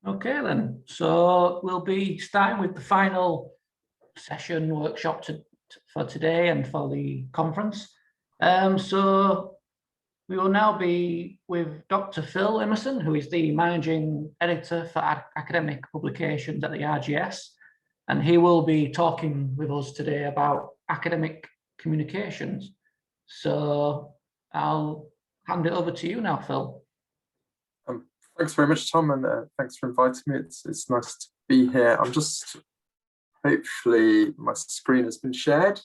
Okay then, so we'll be starting with the final session workshop for today and for the conference. So we will now be with Dr. Phil Emmerson, who is the Managing Editor for Academic Publications at the RGS, and he will be talking with us today about academic communications. So I'll hand it over to you now, Phil. Thanks very much, Tom, and thanks for inviting me. It's nice to be here. Hopefully my screen has been shared.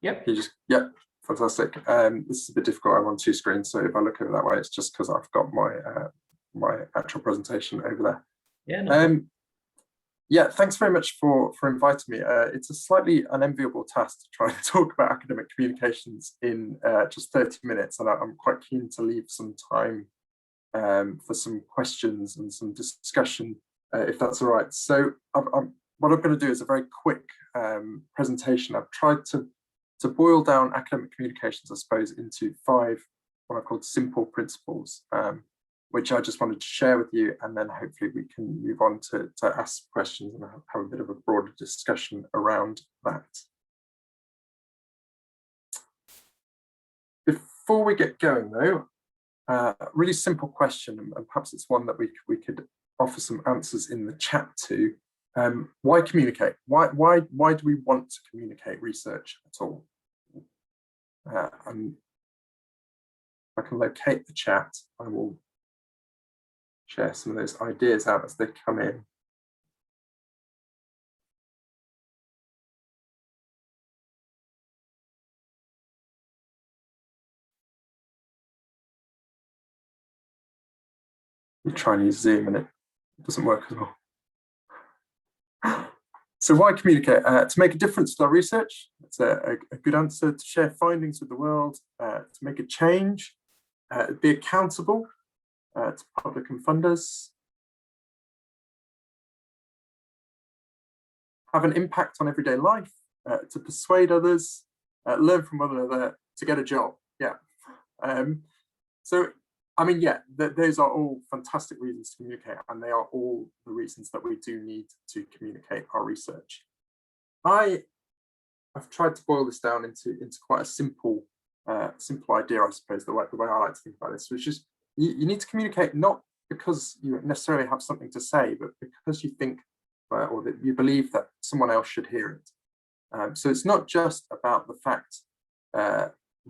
Yep. Yep, fantastic. This is a bit difficult. I'm on two screens, so if I look at it that way, it's just because I've got my actual presentation over there. Yeah. No. Yeah, thanks very much for inviting me. It's a slightly unenviable task to try and talk about academic communications in just 30 minutes, and I'm quite keen to leave some time for some questions and some discussion, if that's all right. So what I'm going to do is a very quick presentation. I've tried to boil down academic communications, I suppose, into 5 what I called simple principles, which I just wanted to share with you, and then hopefully we can move on to ask questions and have a bit of a broader discussion around that. Before we get going though, really simple question, and perhaps it's one that we could offer some answers in the chat to. Why communicate? Why do we want to communicate research at all? And if I can locate the chat, I will share some of those ideas out as they come in. You try and use Zoom and it doesn't work as well. So why communicate? To make a difference to our research. It's a good answer. To share findings with the world, to make a change, be accountable to public and funders, have an impact on everyday life, to persuade others, learn from one another, to get a job. Yeah. So I mean, yeah, those are all fantastic reasons to communicate, and they are all the reasons that we do need to communicate our research. I've tried to boil this down into quite a simple idea, I suppose, the way I like to think about this, which is you need to communicate not because you necessarily have something to say, but because you think or that you believe that someone else should hear it. So it's not just about the fact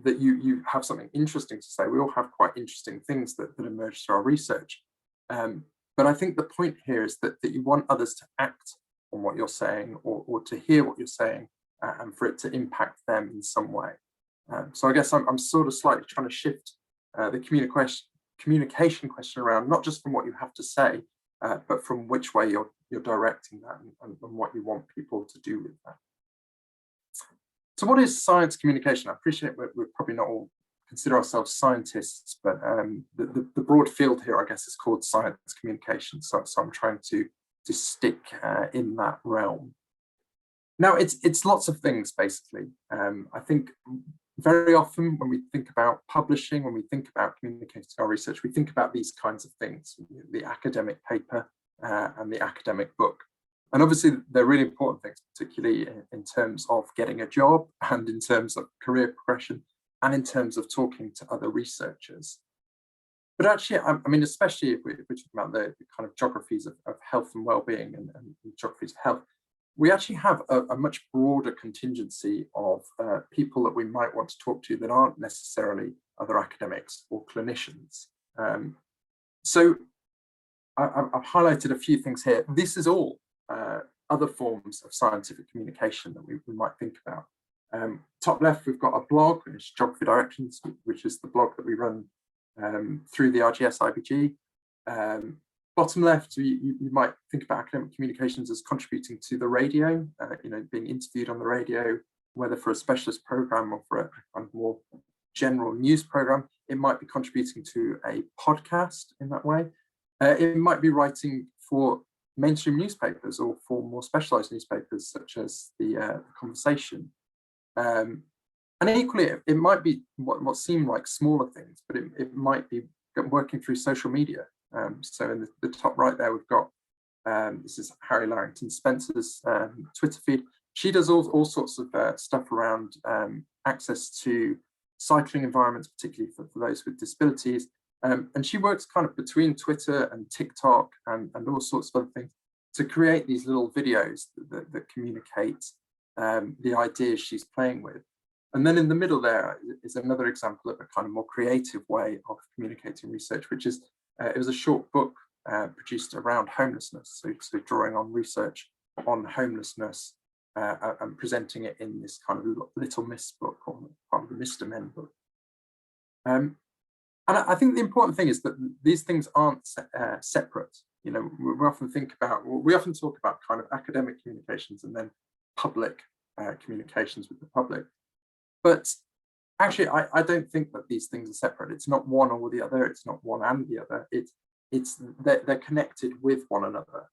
that you have something interesting to say. We all have quite interesting things that emerge through our research. But I think the point here is that you want others to act on what you're saying, or to hear what you're saying, and for it to impact them in some way. So I guess I'm sort of slightly trying to shift the communication question around, not just from what you have to say, but from which way you're directing that, and what you want people to do with that. So what is science communication? I appreciate we're probably not all consider ourselves scientists, but the broad field here, I guess, is called science communication. So I'm trying to stick in that realm. Now, it's lots of things, basically. I think very often when we think about publishing, when we think about communicating our research, we think about these kinds of things, the academic paper and the academic book. And obviously, they're really important things, particularly in terms of getting a job, and in terms of career progression, and in terms of talking to other researchers. But actually, I mean, especially if we're talking about the kind of geographies of health and well-being, and geographies of health, we actually have a much broader contingency of people that we might want to talk to that aren't necessarily other academics or clinicians. So I've highlighted a few things here. This is all other forms of scientific communication that we might think about. Top left, we've got a blog, which is Geography Directions, which is the blog that we run through the RGS IBG. Bottom left, you might think about academic communications as contributing to the radio, being interviewed on the radio, whether for a specialist program or for a more general news program. It might be contributing to a podcast in that way. It might be writing for mainstream newspapers or for more specialized newspapers, such as the Conversation. And equally, it might be what seem like smaller things, but it might be working through social media. So in the top right there, we've got, this is Harry Larrington Spencer's Twitter feed. She does all sorts of stuff around access to cycling environments, particularly for those with disabilities. And she works kind of between Twitter and TikTok and all sorts of other things to create these little videos that communicate the ideas she's playing with. And then in the middle there is another example of a kind of more creative way of communicating research, which is, it was a short book produced around homelessness. So drawing on research on homelessness and presenting it in this kind of Little Miss book, or part of the Mr. Men book. And I think the important thing is that these things aren't separate. You know, we often talk about kind of academic communications and then public communications with the public. But actually, I don't think that these things are separate. It's not one or the other. It's not one and the other. They're connected with one another.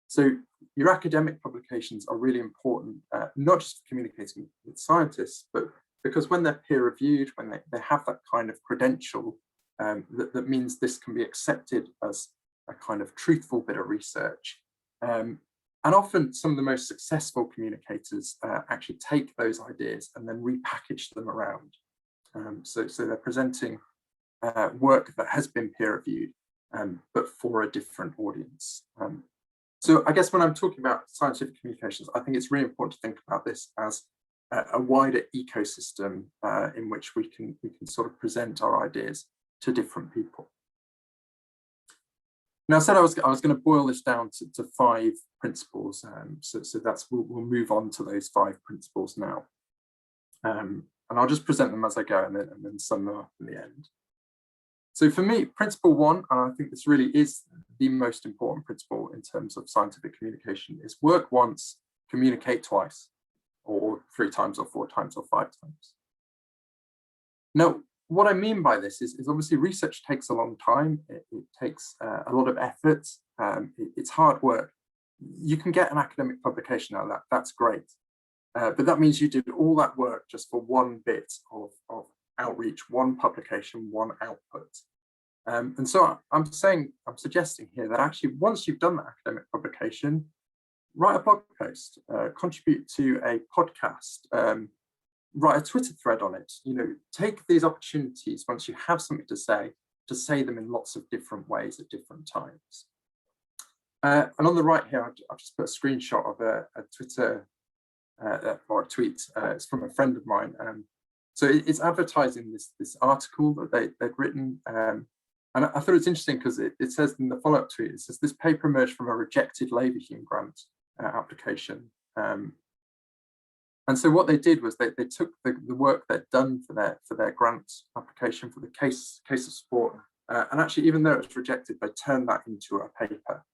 So your academic publications are really important, not just for communicating with scientists, but because when they're peer reviewed, when they have that kind of credential, that means this can be accepted as a kind of truthful bit of research. And often some of the most successful communicators actually take those ideas and then repackage them around. So they're presenting work that has been peer reviewed, but for a different audience. So I guess when I'm talking about scientific communications, I think it's really important to think about this as a wider ecosystem in which we can sort of present our ideas to different people. Now, I said I was going to boil this down to 5 principles, so we'll move on to those 5 principles now, and I'll just present them as I go and then sum them up in the end. So for me, principle 1, and I think this really is the most important principle in terms of scientific communication, is work once, communicate twice, or 3 times, or 4 times, or 5 times. Now, what I mean by this is obviously research takes a long time. It takes a lot of effort. It's hard work. You can get an academic publication out of that. That's great. But that means you did all that work just for one bit of outreach, one publication, one output. And so I'm suggesting here that actually once you've done that academic publication, write a blog post, contribute to a podcast, write a Twitter thread on it. You know, take these opportunities once you have something to say them in lots of different ways at different times. And on the right here, I've just put a screenshot of a Twitter or a tweet. It's from a friend of mine. So it's advertising this article that they'd written. And I thought it's interesting because it says in the follow-up tweet, it says this paper emerged from a rejected Leverhulme grant application. And so what they did was they took the work they'd done for their grant application for the case of support, and actually, even though it was rejected, they turned that into a paper.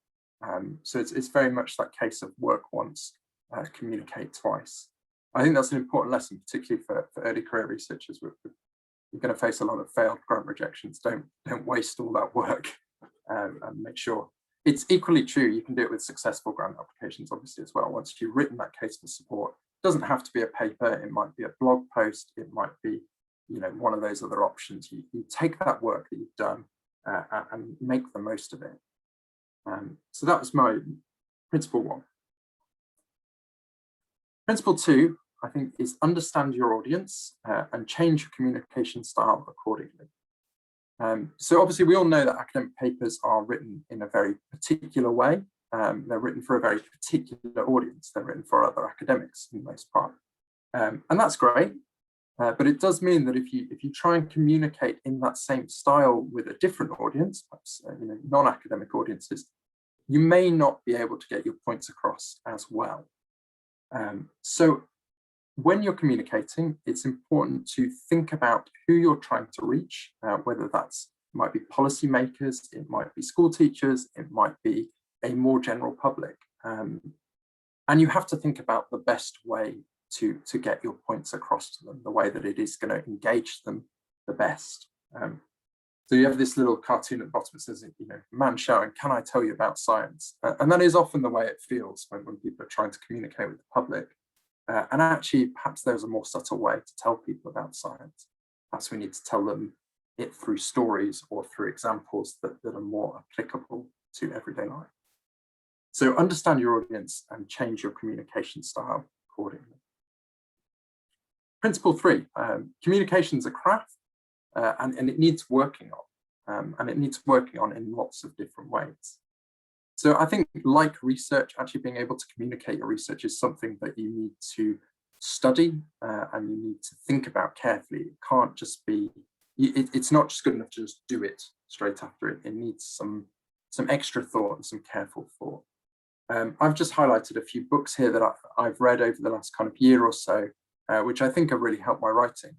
So it's very much that case of work once, communicate twice. I think that's an important lesson, particularly for early career researchers. You're going to face a lot of failed grant rejections. Don't waste all that work, and make sure. It's equally true. You can do it with successful grant applications, obviously, as well. Once you've written that case for support, it doesn't have to be a paper. It might be a blog post. It might be, you know, one of those other options. You take that work that you've done and make the most of it. So that was my principle 1. Principle 2, I think, is understand your audience and change your communication style accordingly. So obviously we all know that academic papers are written in a very particular way. They're written for a very particular audience. They're written for other academics in the most part. And that's great. But it does mean that if you try and communicate in that same style with a different audience, perhaps non-academic audiences, you may not be able to get your points across as well. So when you're communicating, it's important to think about who you're trying to reach, whether might be policymakers, it might be school teachers, it might be a more general public. And you have to think about the best way to get your points across to them, the way that it is going to engage them the best. So you have this little cartoon at the bottom that says, you know, man shouting, "Can I tell you about science?" And that is often the way it feels when people are trying to communicate with the public. And actually, perhaps there's a more subtle way to tell people about science. Perhaps we need to tell them it through stories or through examples that are more applicable to everyday life. So understand your audience and change your communication style accordingly. Principle 3, communication is a craft and it needs working on, and it needs working on in lots of different ways. So I think, like research, actually being able to communicate your research is something that you need to study and you need to think about carefully. It can't just be, it's not just good enough to just do it straight after it. It needs some extra thought and some careful thought. I've just highlighted a few books here that I've read over the last kind of year or so, which I think have really helped my writing.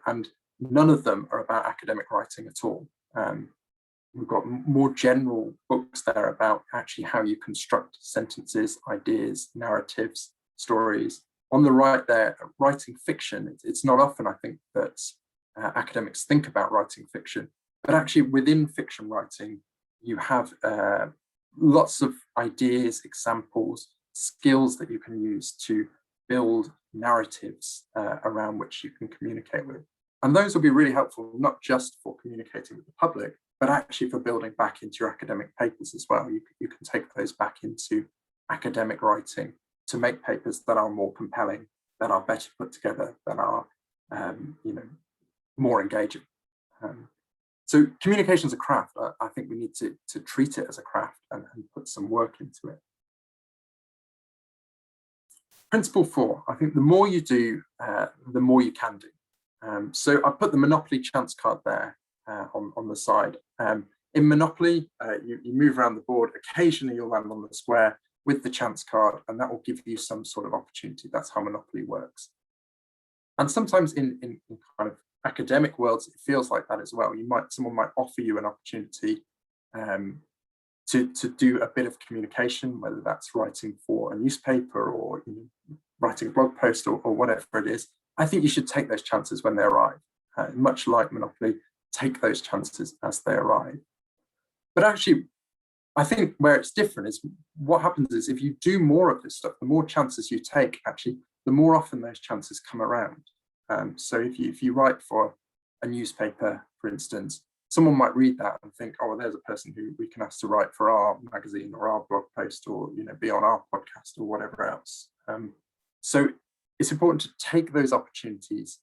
And none of them are about academic writing at all. We've got more general books there about actually how you construct sentences, ideas, narratives, stories. On the right there, writing fiction. It's not often, I think, that academics think about writing fiction, but actually within fiction writing, you have lots of ideas, examples, skills that you can use to build narratives around which you can communicate with. And those will be really helpful, not just for communicating with the public, but actually for building back into your academic papers as well. You can take those back into academic writing to make papers that are more compelling, that are better put together, that are more engaging. So communication is a craft. I think we need to treat it as a craft and put some work into it. Principle 4, I think the more you do, the more you can do. So I put the Monopoly chance card there on the side. In Monopoly, you move around the board. Occasionally you'll land on the square with the chance card, and that will give you some sort of opportunity. That's how Monopoly works. And sometimes in kind of academic worlds, it feels like that as well. Someone might offer you an opportunity to do a bit of communication, whether that's writing for a newspaper or writing a blog post or whatever it is. I think you should take those chances when they arrive. Much like Monopoly, take those chances as they arrive. But actually, I think where it's different is what happens is if you do more of this stuff, the more chances you take, actually, the more often those chances come around. So if you write for a newspaper, for instance, someone might read that and think, oh, well, there's a person who we can ask to write for our magazine or our blog post or be on our podcast or whatever else. So it's important to take those opportunities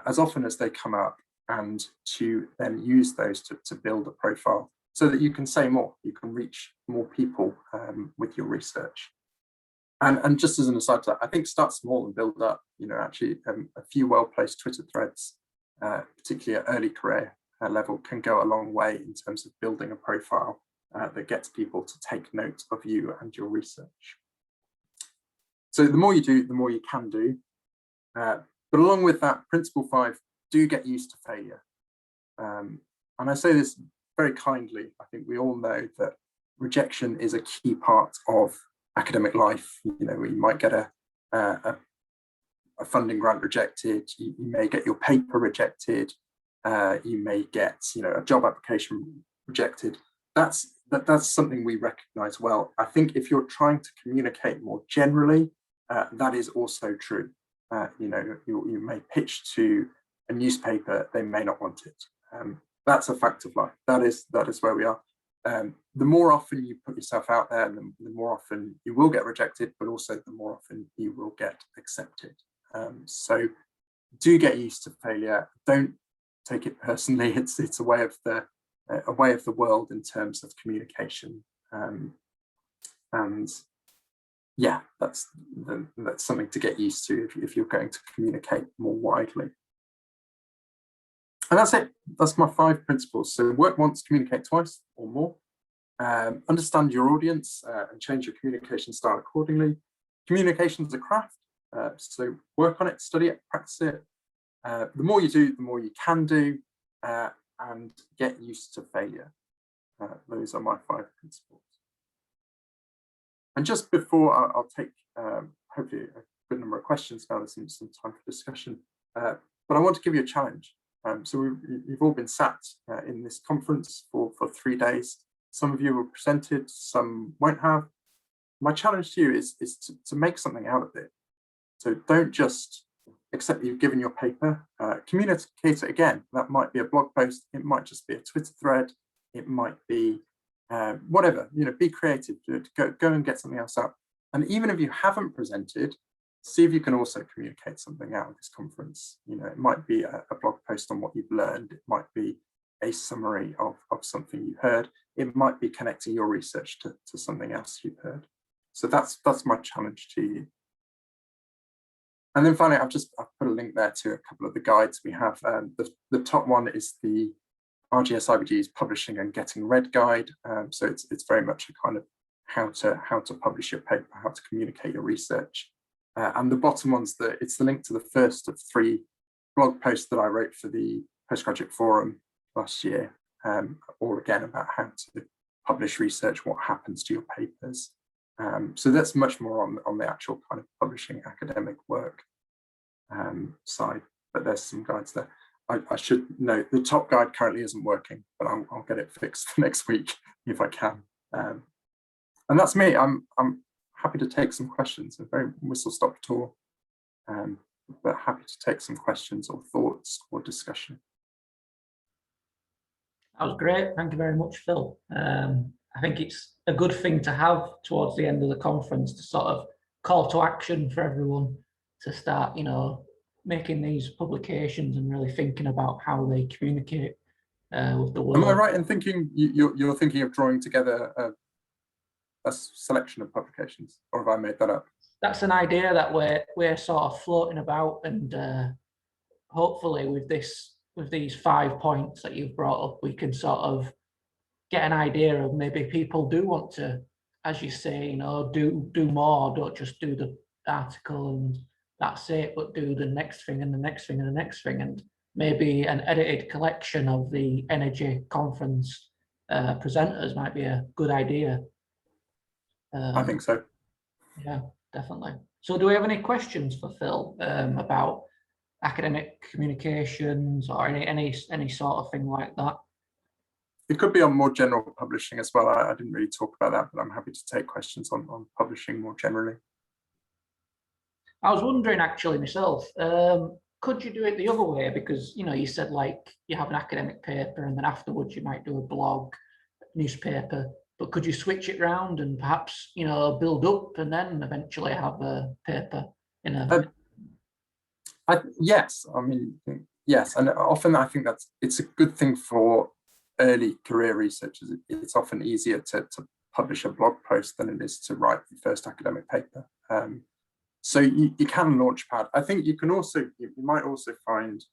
as often as they come up and to then use those to build a profile so that you can say more, you can reach more people with your research. And just as an aside to that, I think start small and build up. Actually a few well-placed Twitter threads, particularly at early career level, can go a long way in terms of building a profile that gets people to take note of you and your research. So the more you do, the more you can do. But along with that, principle 5, do get used to failure. And I say this very kindly. I think we all know that rejection is a key part of academic life. You might get a funding grant rejected, you may get your paper rejected, you may get a job application rejected. That's something we recognize well. I think if you're trying to communicate more generally, that is also true. You may pitch to a newspaper, they may not want it. That's a fact of life. That is where we are. The more often you put yourself out there, the more often you will get rejected, but also the more often you will get accepted. So do get used to failure. Don't take it personally. It's a way of the world in terms of communication. And yeah, that's something to get used to if you're going to communicate more widely. And that's it. That's my 5 principles. So work once, communicate twice or more. Understand your audience and change your communication style accordingly. Communication is a craft. So work on it, study it, practice it. The more you do, the more you can do, and get used to failure. Those are my 5 principles. And just before I'll take hopefully a good number of questions now, there's some time for discussion. But I want to give you a challenge. So you've all been sat in this conference for 3 days. Some of you were presented, some won't have. My challenge to you is to make something out of it. So don't just accept that you've given your paper, communicate it again. That might be a blog post, it might just be a Twitter thread, it might be whatever, be creative, go and get something else out. And even if you haven't presented, see if you can also communicate something out of this conference. It might be a blog post on what you've learned, it might be a summary of something you heard, it might be connecting your research to something else you've heard. So that's my challenge to you. And then finally, I've put a link there to a couple of the guides we have. The top one is the RGS IBG's Publishing and Getting Read guide. So it's very much a kind of how to publish your paper, how to communicate your research. And the bottom one's it's the link to the first of 3 blog posts that I wrote for the Postgraduate Forum last year, all again about how to publish research, what happens to your papers. So that's much more on the actual kind of publishing academic work side, but there's some guides there. I should note the top guide currently isn't working, but I'll get it fixed next week if I can. And that's me. I'm happy to take some questions. A very whistle-stop tour, but happy to take some questions or thoughts or discussion. That was great. Thank you very much, Phil. I think it's a good thing to have towards the end of the conference to sort of call to action for everyone to start, making these publications and really thinking about how they communicate with the world. Am I right in thinking you're thinking of drawing together a selection of publications, or have I made that up? That's an idea that we're sort of floating about, and hopefully with these 5 points that you've brought up, we can sort of get an idea of maybe people do want to, as you say, do more, don't just do the article and that's it, but do the next thing and the next thing and the next thing, and maybe an edited collection of the energy conference presenters might be a good idea. I think so. Yeah, definitely. So do we have any questions for Phil about academic communications or any sort of thing like that? It could be on more general publishing as well. I didn't really talk about that, but I'm happy to take questions on publishing more generally. I was wondering actually myself, could you do it the other way? Because, you said like you have an academic paper and then afterwards you might do a blog, newspaper, but could you switch it around and perhaps, build up and then eventually have a paper in a... Yes, I mean, yes. And often I think it's a good thing for early career researchers. It's often easier to publish a blog post than it is to write your first academic paper. So you can launchpad. I think you might also find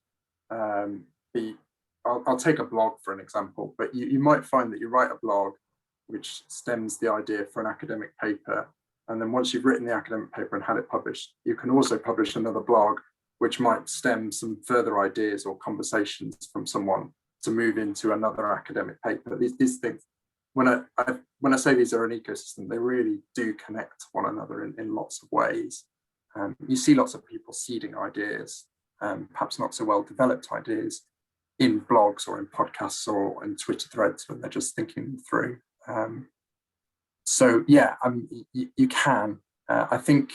I'll take a blog for an example, but you might find that you write a blog which stems the idea for an academic paper. And then once you've written the academic paper and had it published, you can also publish another blog which might stem some further ideas or conversations from someone to move into another academic paper. These things, when I say these are an ecosystem, they really do connect one another in lots of ways. You see lots of people seeding ideas, perhaps not so well developed ideas, in blogs or in podcasts or in Twitter threads when they're just thinking them through. So yeah, you can. I think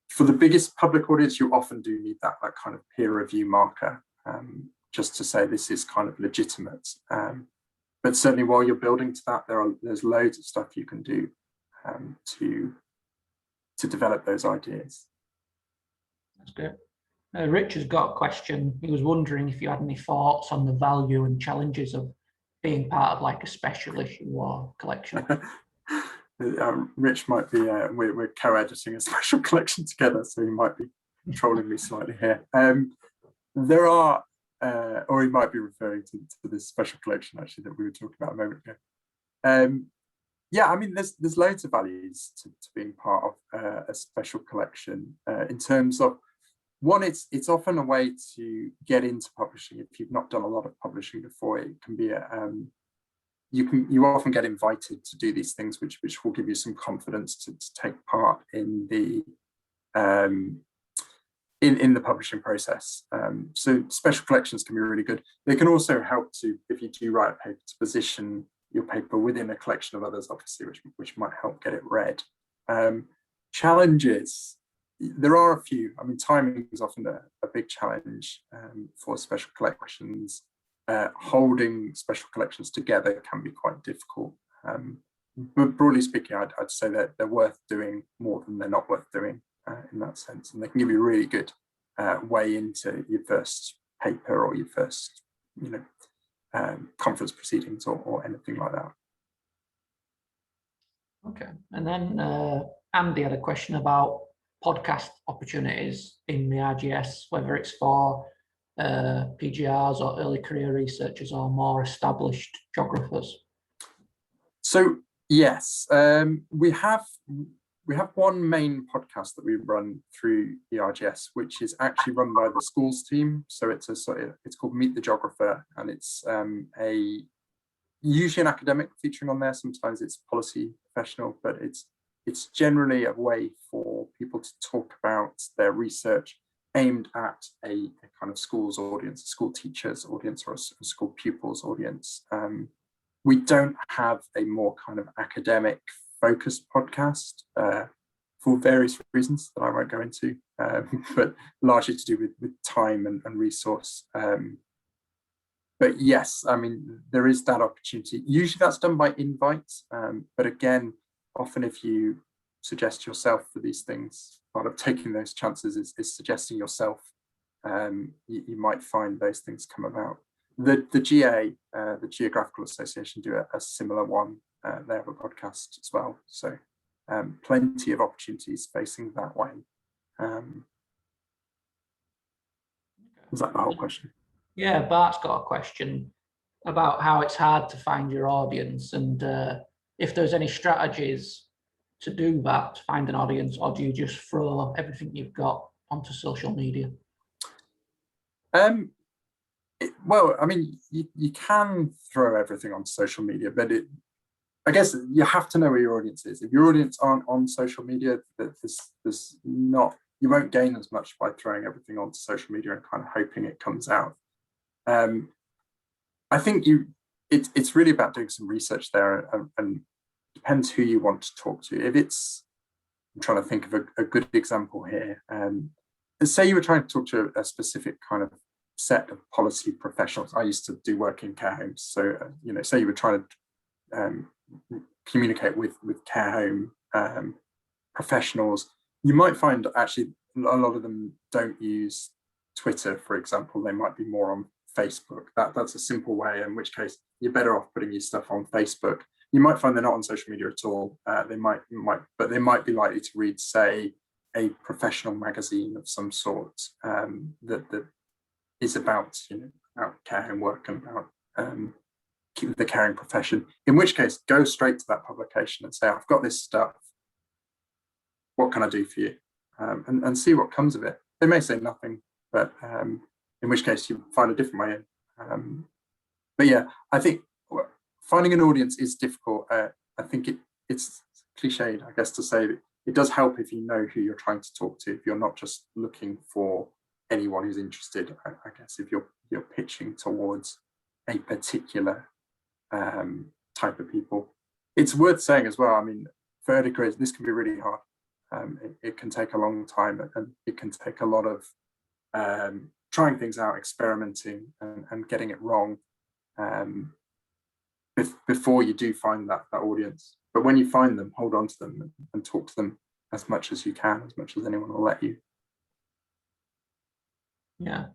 for the biggest public audience, you often do need that kind of peer review marker, just to say this is kind of legitimate. But certainly while you're building to that, there's loads of stuff you can do to develop those ideas. That's good. Rich has got a question. He was wondering if you had any thoughts on the value and challenges of being part of like a special issue or collection. Rich might be, we're co-editing a special collection together, so he might be trolling me slightly here. There are, or he might be referring to this special collection actually that we were talking about a moment ago. Yeah, I mean, there's loads of values to being part of a special collection. In terms of, one, it's often a way to get into publishing. If you've not done a lot of publishing before, it can be you often get invited to do these things, which will give you some confidence to take part in the in the publishing process. So special collections can be really good. They can also help to, if you do write a paper, to position your paper within a collection of others, obviously, which might help get it read. Challenges. there are a few. I mean, timing is often a big challenge for special collections. Holding special collections together can be quite difficult. But broadly speaking, I'd say that they're worth doing more than they're not worth doing in that sense. And they can give you a really good way into your first paper or your first, conference proceedings or anything like that. Okay. And then Andy had a question about podcast opportunities in the RGS, whether it's for PGRs or early career researchers or more established geographers. So yes, we have one main podcast that we run through the RGS, which is actually run by the schools team. So it's called Meet the Geographer, and it's usually an academic featuring on there. Sometimes it's policy professional, but it's generally a way for people to talk about their research aimed at a kind of schools audience, a school teachers audience, or a school pupils audience. We don't have a more kind of academic focused podcast for various reasons that I won't go into, but largely to do with time and resource. But yes, I mean, there is that opportunity. Usually that's done by invite, but again, often if you suggest yourself for these things, part of taking those chances is suggesting yourself. You might find those things come about. The GA, the Geographical Association, do a similar one. They have a podcast as well. So plenty of opportunities facing that way. Was that the whole question? Yeah, Bart's got a question about how it's hard to find your audience and if there's any strategies to do that, to find an audience, or do you just throw everything you've got onto social media? Well, I mean, you can throw everything on social media, but I guess you have to know where your audience is. If your audience aren't on social media, there's not, you won't gain as much by throwing everything onto social media and kind of hoping it comes out. I think it's really about doing some research there, and depends who you want to talk to. If it's, I'm trying to think of a good example here. Say you were trying to talk to a specific kind of set of policy professionals. I used to do work in care homes, so say you were trying to communicate with care home professionals, you might find actually a lot of them don't use Twitter, for example. They might be more on Facebook. That's a simple way, in which case you're better off putting your stuff on Facebook. You might find they're not on social media at all. They might be likely to read, say, a professional magazine of some sort that is about about care home work and about the caring profession. In which case, go straight to that publication and say, "I've got this stuff. What can I do for you?" And see what comes of it. They may say nothing, but in which case you find a different way in. But yeah, I think finding an audience is difficult. I think it's cliched, I guess, to say that it does help if you know who you're trying to talk to, if you're not just looking for anyone who's interested. I guess if you're pitching towards a particular type of people. It's worth saying as well, I mean, for early careers, this can be really hard. It can take a long time, and it can take a lot of trying things out, experimenting and getting it wrong before you do find that audience. But when you find them, hold on to them and talk to them as much as you can, as much as anyone will let you. Yeah,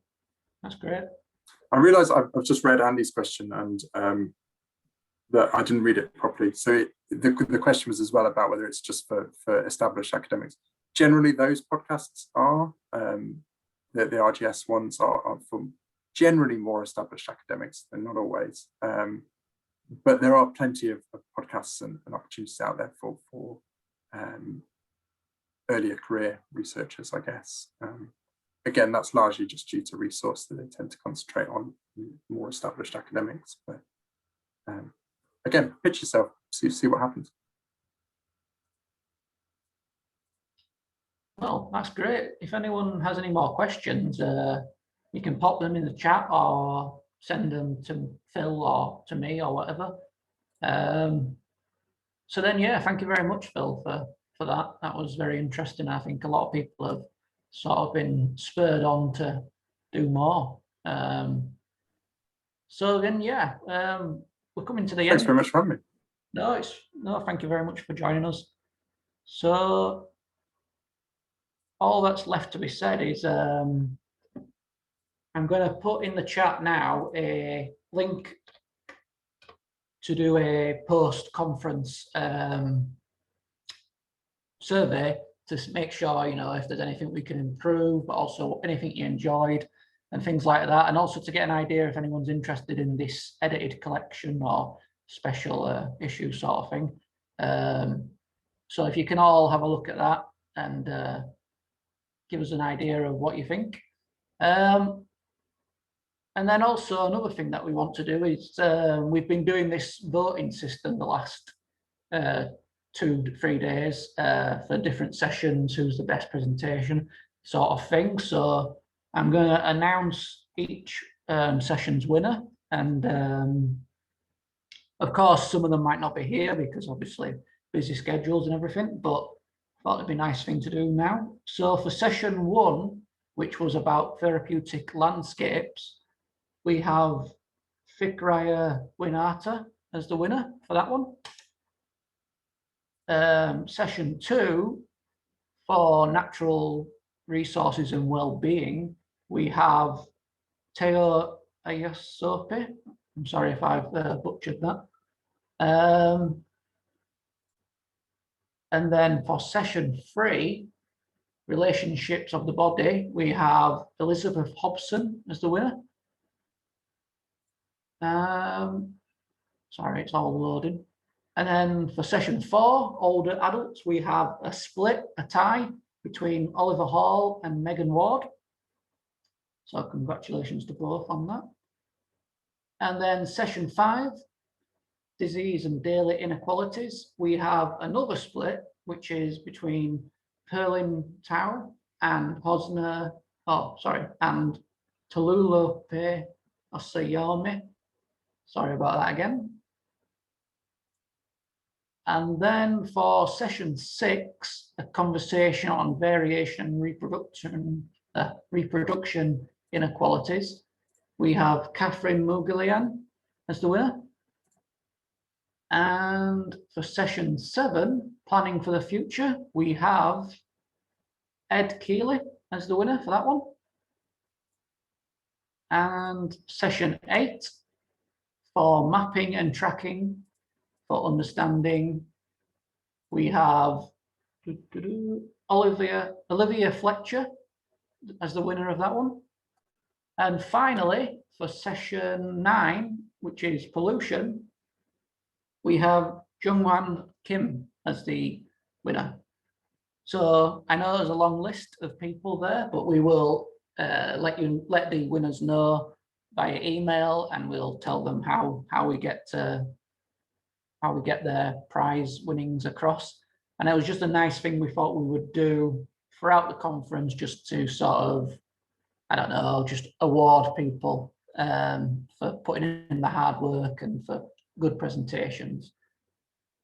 that's great. I realise I've just read Andy's question, and that I didn't read it properly. So the question was as well about whether it's just for established academics. Generally, those podcasts are, the RGS ones are for generally more established academics. They're not always. But there are plenty of podcasts and opportunities out there for earlier career researchers, I guess. Again, that's largely just due to resource that they tend to concentrate on more established academics. But again, pitch yourself, see what happens. Well, that's great. If anyone has any more questions, you can pop them in the chat or send them to Phil or to me or whatever. So then, yeah, thank you very much, Phil, for for that. That was very interesting. I think a lot of people have sort of been spurred on to do more. So then, yeah, we're coming to the end. Thanks very much for having me. No, thank you very much for joining us. So all that's left to be said is I'm going to put in the chat now a link to do a post-conference survey to make sure, you know, if there's anything we can improve, but also anything you enjoyed and things like that. And also to get an idea if anyone's interested in this edited collection or special issue sort of thing. So if you can all have a look at that and give us an idea of what you think. And then also another thing that we want to do is we've been doing this voting system the last 2 to 3 days for different sessions, who's the best presentation sort of thing. So I'm going to announce each session's winner. And of course, some of them might not be here because obviously busy schedules and everything, but I thought it'd be a nice thing to do now. So for session 1, which was about therapeutic landscapes, we have Fikraya Winata as the winner for that one. Session 2, for natural resources and well-being, we have Teo Ayasope. I'm sorry if I've butchered that. And then for session 3, relationships of the body, we have Elizabeth Hobson as the winner. Sorry, it's all loading. And then for session 4, older adults, we have a tie between Oliver Hall and Megan Ward. So congratulations to both on that. And then session 5, disease and daily inequalities, we have another split, which is between Perlin Tao and and Tolulope Osayome. Sorry about that again. And then for session 6, a conversation on variation and reproduction inequalities, we have Catherine Mughalian as the winner. And for session 7, planning for the future, we have Ed Keeley as the winner for that one. And session 8, for mapping and tracking for understanding, we have Olivia Fletcher as the winner of that one. And finally, for session 9, which is pollution, we have Jungwan Kim as the winner. So I know there's a long list of people there, but we will let the winners know via email, and we'll tell them how we get their prize winnings across. And it was just a nice thing we thought we would do throughout the conference, just to sort of, I don't know, just award people for putting in the hard work and for good presentations.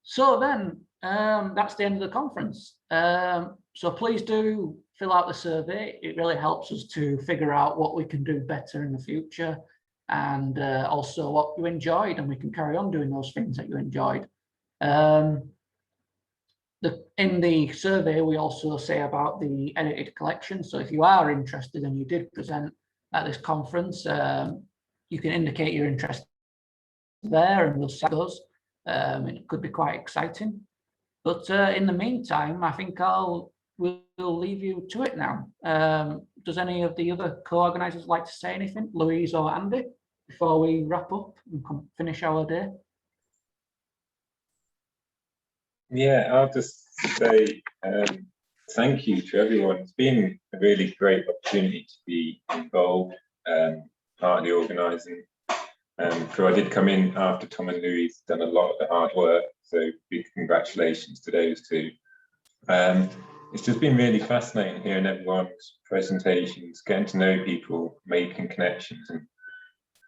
So then that's the end of the conference. So please do fill out the survey. It really helps us to figure out what we can do better in the future, and also what you enjoyed, and we can carry on doing those things that you enjoyed. In the survey, we also say about the edited collection. So if you are interested and you did present at this conference, you can indicate your interest there, and we'll see those. It could be quite exciting. But in the meantime, I think we'll leave you to it now. Does any of the other co-organisers like to say anything, Louise or Andy, before we wrap up and finish our day? Yeah, I'll just say thank you to everyone. It's been a really great opportunity to be involved, part of the organising. So I did come in after Tom and Louise done a lot of the hard work, so big congratulations to those two. It's just been really fascinating hearing everyone's presentations, getting to know people, making connections, and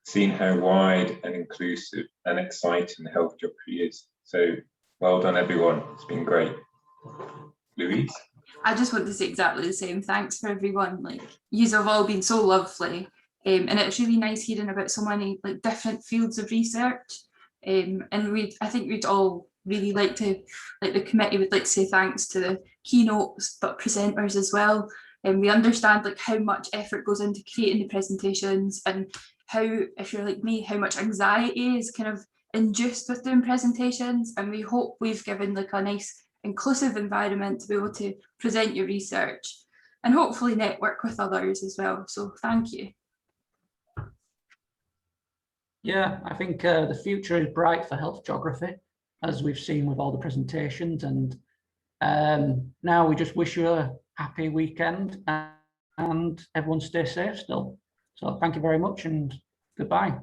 seeing how wide and inclusive and exciting the health geography is. So well done, everyone. It's been great. Louise? I just want to say exactly the same. Thanks for everyone. Like, yous have all been so lovely. And it's really nice hearing about so many like different fields of research. And I think we'd all really like to, like the committee would like to say thanks to the keynotes, but presenters as well. And we understand like how much effort goes into creating the presentations, and how, if you're like me, how much anxiety is kind of induced with doing presentations. And we hope we've given like a nice inclusive environment to be able to present your research and hopefully network with others as well. So thank you. Yeah, I think the future is bright for health geography, as we've seen with all the presentations. And now we just wish you a happy weekend and everyone stay safe still. So thank you very much and goodbye.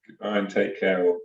Goodbye and take care all.